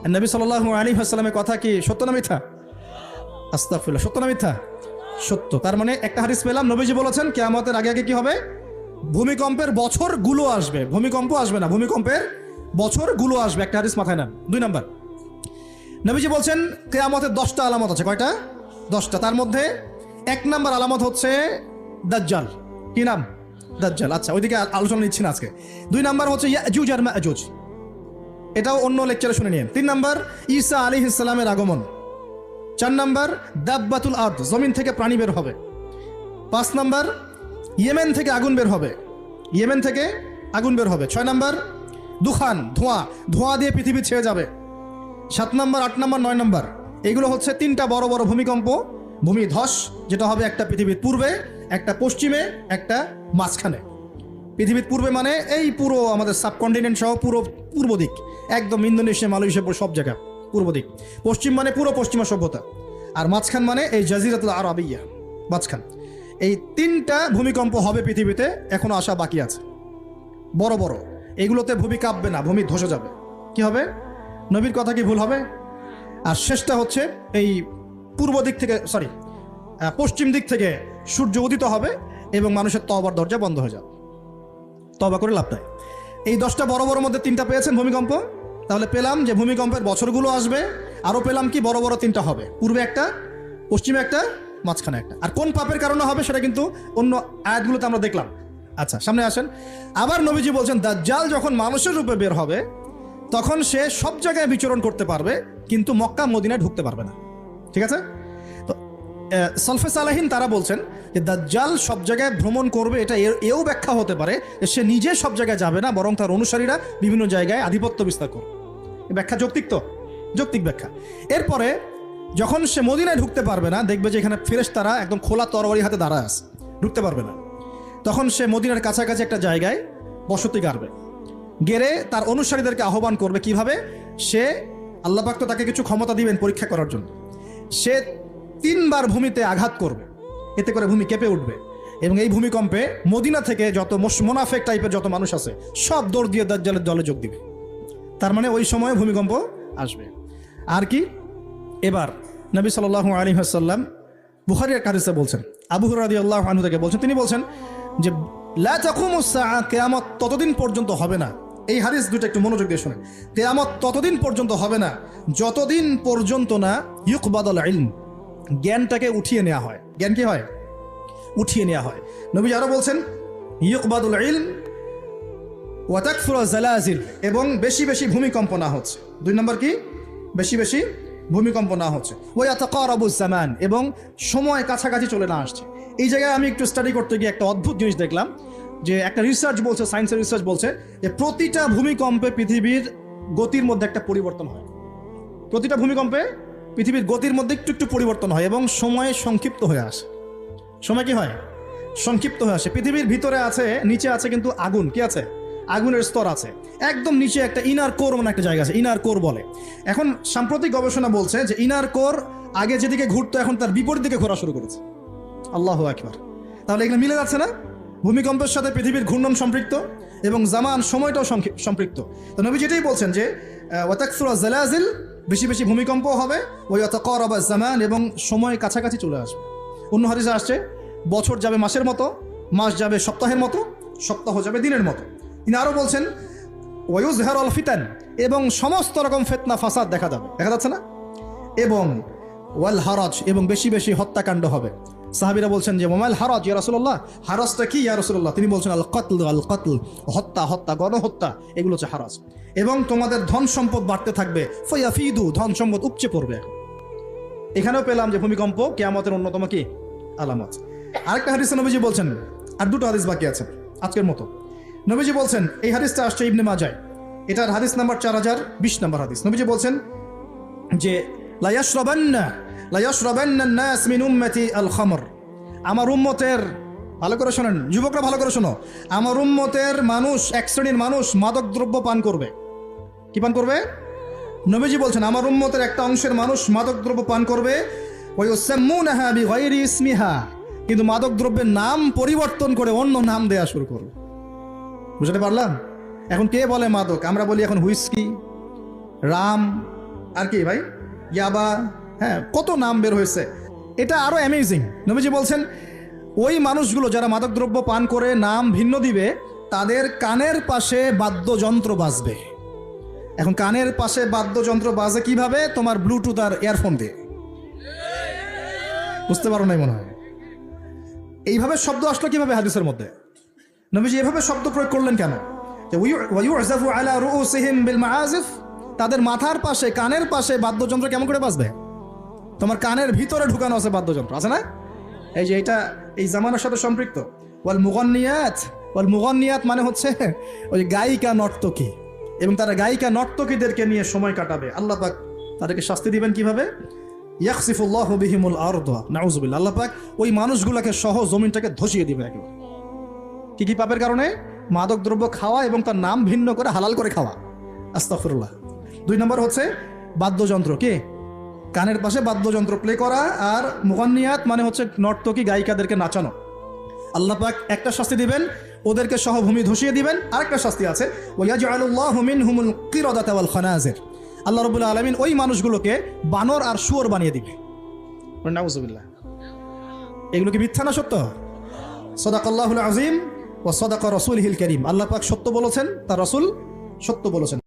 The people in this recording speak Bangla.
নবী সাল্লাল্লাহু আলাইহি ওয়াসাল্লামের কথা কি সত্য না মিথ্যা? আস্তাগফিরুল্লাহ, সত্য না মিথ্যা? সত্য। তার মানে একটা হাদিস পেলাম, নবীজি বলেছেন কিয়ামতের আগে আগে কি হবে? ভূমিকম্পের বছরগুলো আসবে। ভূমিকম্প আসবে না, ভূমিকম্পের বছরগুলো আসবে। একটা হাদিস মাথায় নেন। 2 নাম্বার, নবীজি বলছেন কিয়ামতের 10টা আলামত আছে। কয়টা? 10টা। তার মধ্যে 1 নাম্বার আলামত হচ্ছে দাজ্জাল। কি নাম? দাজ্জাল। আচ্ছা, ওইদিকে আলোচনা নিচ্ছি না আজকে। 2 নাম্বার হচ্ছে ইয়াজুজ আর মাজুজ, এটাও অন্য লেকচারে শুনে নিন। 3 নাম্বার ঈসা আলাইহিস সালামের আগমন। 4 নাম্বার দাব্বাতুল আরদ, জমিন থেকে প্রাণী বের হবে। 5 নাম্বার ইয়েমেন থেকে আগুন বের হবে। ইয়েমেন থেকে আগুন বের হবে। 6 নাম্বার দুখান, ধোঁয়া, ধোঁয়া দিয়ে পৃথিবী ছেয়ে যাবে। 7 নাম্বার, 8 নাম্বার, 9 নাম্বার, এগুলো হচ্ছে 3টা বড় বড় ভূমিকম্প, ভূমিধস, যেটা হবে একটা পৃথিবীর পূর্বে, একটা পশ্চিমে, একটা মাঝখানে। পৃথিবীর পূর্বে মানে এই পুরো আমাদের সাবকন্টিনেন্ট সহ পুরো পূর্ব দিক, একদম ইন্দোনেশিয়া, মালয়েশিয়া, সব জায়গা পূর্ব দিক। পশ্চিম মানে পুরো পশ্চিমা সভ্যতা, আর মাঝখান মানে এই জাজিরাতুল আরবিয়া, মাঝখান। এই 3টা ভূমিকম্প হবে পৃথিবীতে, এখনো আসা বাকি আছে, বড় বড়। এগুলোতে ভূমি কাঁপবে না, ভূমি ধসে যাবে। কি হবে? নবীর কথা কি ভুল হবে? আর শেষটা হচ্ছে এই পূর্ব দিক থেকে, পশ্চিম দিক থেকে সূর্য উদিত হবে এবং মানুষের তওবার দরজা বন্ধ হয়ে যাবে। তওবা করে লাভ নাই। এই 10টা বড় বড় মধ্যে 3টা পেয়েছেন ভূমিকম্প। তাহলে পেলাম যে ভূমিকম্পের বছরগুলো আসবে। আরও পেলাম কি বড় বড় 3টা হবে, পূর্বে একটা, পশ্চিমে একটা, মাঝখানে একটা। আর কোন পাপের কারণে হবে সেটা কিন্তু অন্য আয়াতগুলোতে আমরা দেখলাম। আচ্ছা, সামনে আসেন। আবার নবীজি বলছেন দাজ্জাল যখন মানুষের রূপে বের হবে তখন সে সব জায়গায় বিচরণ করতে পারবে, কিন্তু মক্কা মদিনায় ঢুকতে পারবে না। ঠিক আছে? তো সলফে সালাহিন তারা বলছেন যে দাজ্জাল সব জায়গায় ভ্রমণ করবে। এটা এও ব্যাখ্যা হতে পারে যে সে নিজে সব জায়গায় যাবে না, বরং তার অনুসারীরা বিভিন্ন জায়গায় আধিপত্য বিস্তার করবে। এই ব্যাখ্যা যৌক্তিক তো? যৌক্তিক ব্যাখ্যা। এরপরে যখন সে মদিনায় ঢুকতে পারবে না, দেখবে যে এখানে ফেরেশতারা একদম খোলা তরবারি হাতে দাঁড়ায় আছে, ঢুকতে পারবে না। তখন সে মদিনার কাছাকাছি একটা জায়গায় বসতি গাড়বে, গেড়ে তার অনুসারীদেরকে আহ্বান করবে। কিভাবে? সে, আল্লাহ পাক তো তাকে কিছু ক্ষমতা দিবেন পরীক্ষা করার জন্য। সে 3 বার ভূমিতে আঘাত করবে, এতে করে ভূমি কেঁপে উঠবে, এবং এই ভূমিকম্পে মদিনা থেকে যত মোনাফেক টাইপের যত মানুষ আছে সব দৌড় দিয়ে দাজ্জালের দলে যোগ দিবে। তার মানে ওই সময় ভূমিকম্প আসবে। আর কি? এবার নবী সাল্লাল্লাহু আলাইহি ওয়াসাল্লাম বুখারীর এক হাদিসে বলছেন, আবু হুরায়রা রাদিয়াল্লাহু আনহু থেকে বলছেন, তিনি বলছেন যে লা তাকুমুস সাআ, কিয়ামত ততদিন পর্যন্ত হবে না। এই হাদিস দুটো একটু মনোযোগ দিয়ে শুনেন। কিয়ামত ততদিন পর্যন্ত হবে না যতদিন পর্যন্ত না ইউকবাদুল ইলম, জ্ঞানটাকে উঠিয়ে নেওয়া হয়। জ্ঞান কি হয়? উঠিয়ে নেওয়া হয়। নবী আরো বলছেন ইউকবাদুল ইলম ওয়া তাকসুরু জালাজিল, এবং বেশি বেশি ভূমিকম্প না হচ্ছে। 2 নম্বর কি? বেশি বেশি ভূমিকম্প না হচ্ছে। ওয়া ইয়াতাকারাবুজ জামান, এবং সময় কাছাকাছি চলে না আসছে। এই জায়গায় আমি একটু স্টাডি করতে গিয়ে একটা অদ্ভুত জিনিস দেখলাম, যে একটা রিসার্চ বলছে, সায়েন্সের রিসার্চ বলছে যে প্রতিটা ভূমিকম্পে পৃথিবীর গতির মধ্যে একটা পরিবর্তন হয়। প্রতিটা ভূমিকম্পে পৃথিবীর গতির মধ্যে একটু একটু পরিবর্তন হয় এবং সময় সংক্ষিপ্ত হয়ে আসে। সময় কি হয়? সংক্ষিপ্ত হয়ে আসে। পৃথিবীর ভিতরে আছে, নিচে আছে কিন্তু আগুন। কি আছে? আগুনের স্তর আছে। একদম নিচে একটা ইনার কোর মানে একটা জায়গা আছে, ইনার কোর বলে। এখন সাম্প্রতিক গবেষণা বলছে যে ইনার কোর আগে যেদিকে ঘুরতো এখন তার বিপরীত দিকে ঘোরা শুরু করেছে। আল্লাহু আকবার। তাহলে এগুলো মিলে যাচ্ছে না? ভূমিকম্পের সাথে পৃথিবীর ঘূর্ণন সম্পৃক্ত এবং জামান, সময়টাও সম্পৃক্ত। তো নবী যেটাই বলছেন যে ওয়া তাকসুরু জালাজিল, বেশি বেশি ভূমিকম্প হবে, ওয়া ইয়াতাকারাবা জামান, এবং সময় কাছাকাছি চলে আসবে। অন্য হাদিসে আসছে বছর যাবে মাসের মতো, মাস যাবে সপ্তাহের মতো, সপ্তাহ যাবে দিনের মতো। তিনি আরো বলছেন ওয়ায়ুজহারুল ফিতান, এবং সমস্ত রকম ফিতনা ফাসাদ দেখা যাবে, দেখা যাচ্ছে না? এবং ওয়াল হারাজ, এবং বেশি বেশি হত্যাকাণ্ড হবে। সাহাবীরা বলছেন যে ওয়ামাল হারাজ ইয়া রাসূলুল্লাহ, হারাজটা কি ইয়া রাসূলুল্লাহ? তিনি বলছেন আল কতল, হত্যা, গণহত্যা, এগুলো হচ্ছে হারাজ। এবং তোমাদের ধন সম্পদ বাড়তে থাকবে, ফায়াফিদু, ধন সম্পদ উপচে পড়বে। এখানেও পেলাম যে ভূমিকম্প কিয়ামতের অন্যতম কি আলামত। আরেকটা হাদিসে নবীজি বলছেন, আর 2টো হাদিস বাকি আছে আজকের মতো। নবীজি বলছেন, এই হাদিসটা আসছে ইবনে মাজাহ, এটার হাদিস নাম্বার 4020 নম্বর হাদিস। নবীজি বলছেন যে লা ইয়াশরাবান্না নাস মিন উম্মতি আল খামর, আমার উম্মতের, ভালো করে শোনেন যুবকরা, ভালো করে শোনো, আমার উম্মতের মানুষ, এক শ্রেণীর মানুষ মাদক দ্রব্য পান করবে। কি পান করবে? নবীজি বলছেন আমার উম্মতের একটা অংশের মানুষ মাদক দ্রব্য পান করবে। ওয়া ইউসাম্মুনাহা বিগাইরি ইসমিহা, কিন্তু মাদক দ্রব্যের নাম পরিবর্তন করে অন্য নাম দেয়া শুরু করবে। বুঝতে পারলাম? এখন কে বলে মাদক? আমরা বলি এখন হুইস্কি, রাম, আর কি ভাই, ইয়াবা, হ্যাঁ কত নাম বের হয়েছে। এটা আরো অ্যামেজিং। নবীজি বলছেন ওই মানুষগুলো যারা মাদকদ্রব্য পান করে নাম ভিন্ন দিবে, তাদের কানের পাশে বাদ্যযন্ত্র বাজবে। এখন কানের পাশে বাদ্যযন্ত্র বাজে কিভাবে? তোমার ব্লুটুথ আর ইয়ারফোন দিয়ে। বুঝতে পারো নাই মনে হয়। এইভাবে শব্দ আসলো কিভাবে হাদিসের মধ্যে? নবীজি এভাবে শব্দ প্রয়োগ করলেন কেন? যে ওয়ায়ুযাফু আলা রুউসিহিম বিল মাআজিফ, তাদের মাথার পাশে কানের পাশে বাদ্যযন্ত্র কেমন করে বাজবে? তোমার কানের ভিতরে ঢুকানো আছে বাদ্যযন্ত্র, আছে না? এই যে এটা এই জামানার সাথে সম্পৃক্ত। ওয়াল মুগান্নিয়াত মানে হচ্ছে ওই গায়িকা নর্তকী, এবং তারা গায়িকা নর্তকীদেরকে নিয়ে সময় কাটাবে। আল্লাহ পাক তাদেরকে শাস্তি দিবেন কিভাবে? ইয়াখসিফুল্লাহু বিহিমুল আরদা, নাউযুবিল্লাহ। আল্লাহ পাক ওই মানুষগুলোকে সহ জমিনটাকে ধসিয়ে দিবে একেবারে। কি পাপের কারণে? মাদক দ্রব্য খাওয়া এবং তার নাম ভিন্ন করে হালাল করে খাওয়া। আস্তাগফিরুল্লাহ। 2 নম্বর হচ্ছে বাদ্যযন্ত্র। কি? কানের পাশে বাদ্যযন্ত্র প্লে করা। আর মুগান্নিয়াত মানে হচ্ছে নর্তকী গায়িকাদেরকে নাচানো। আল্লাহ পাক একটা শাস্তি দিবেন, ওদেরকে সহ ভূমি ধসিয়ে দিবেন। আরেকটা শাস্তি আছে, ওয়ায়াজআলুল্লাহু মিনহুমুল কিরাদাতা ওয়াল খানাজির। আল্লাহ রাব্বুল আলামিন ওই মানুষগুলোকে বানর আর শুয়োর বানিয়ে দিবে। নাউযুবিল্লাহ। এগুলো কি মিথ্যা না সত্য? সাদাকাল্লাহুল আযীম ওয়া সাদাকা রাসূলুহুল কারীম। আল্লাহ পাক সত্য বলেছেন, তার রাসূল সত্য বলেছেন।